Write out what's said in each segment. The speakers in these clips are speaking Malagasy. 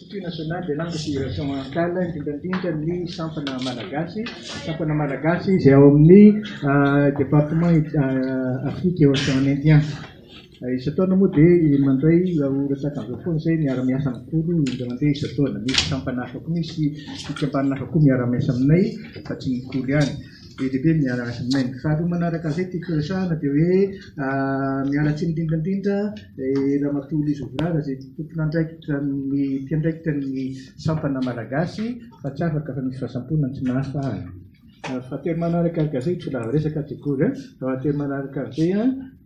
l'Institut national de langue et civilisation ankala indrindra ny sampana malagasy izay ao amin'ny département Afrique et Océan Indien. Isataona moa dia mandray orataka amin'izao foana izay miara-miasa mikolo indray mandeha isataona. Misy sampana hafa koa, misy fikambanana hafa koa miara-miasa aminay fa tsy mikolo ihany. Lehibe miara-miasa aminay. Faharoa manaraka an'izay tiako resahana dia hoe mialatsy indrindra Ramatoa Zovrara izay tompon'andraikitra ny mpiandraikitra ny sampana malagasy fa tsy afaka fa misy fahasampoana tsy nahafa azy. Fahatelo manaraka izay tsy lava resaka tikory. Fahatelo manaraka an'izay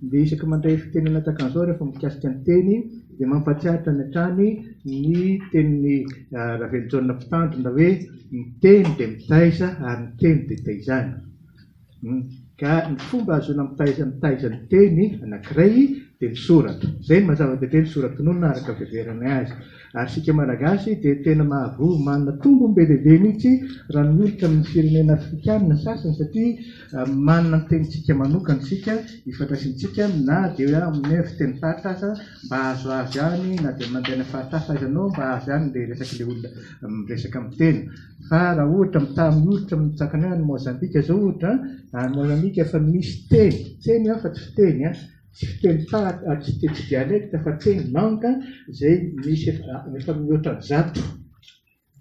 dia isaky mandray fitenenana takan'izao rehefa mikasika ny teny dia mampatsiahatra ny hatrany ny tenin'ny Ravelo Mpitandrina hoe ny teny dia mitaiza ary ny teny dia taizana. Ka ny fomba ahazoana mitaiza ny teny anankiray dia ny soratra. Izay ny mazava-dehibe ny soraton'olona araka fiheverana azy. Ary sika malagasy dia tena mahavoa manana tombom-be lehibe mihitsy raha miolitra amin'ny firenena afrikanina sasany satria manana ny tenintsika manokana sika ifandraisintsika na dia amin'ny fiteny faritra aza mba azo azy ihany na dia mandeha ny faritra hafa izanao mba azo ihany ilay resaka ilay olona miresaka amin'ny teny. Fa raha ohatra miolitra mitsakana any Mozambika izao ohatra, any Mozambika efa misy teny fa tsy fiteny tsy fiteny tsy dialecte fa teny langue izay misy efa mihoatra ny zato.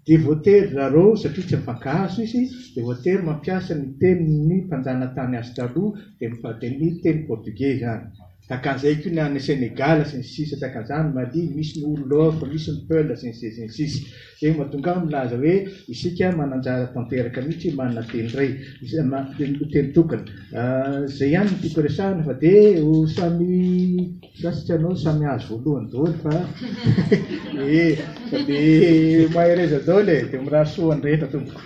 Dia voatery rareo satria tsy mifankahazo izy dia voatery mampiasa ny tenin'ny mpanjana tany azy taloha dia ny teny portugais izany. Takan'izay koa ny any Sénégal sy ny sisa takan'izany Mali misy ny Wolof, misy ny Peul sy ny sisa. Izay mahatonga milaza hoe isika mananjara tanteraka mihitsy manana teny iray, teny tokana. Izay ihany no tiako resahana fa dia samy sasitra anao samy azo voalohany daholo fa dia mahay reza daholo dia mirahasoa ny rehetra tompoko.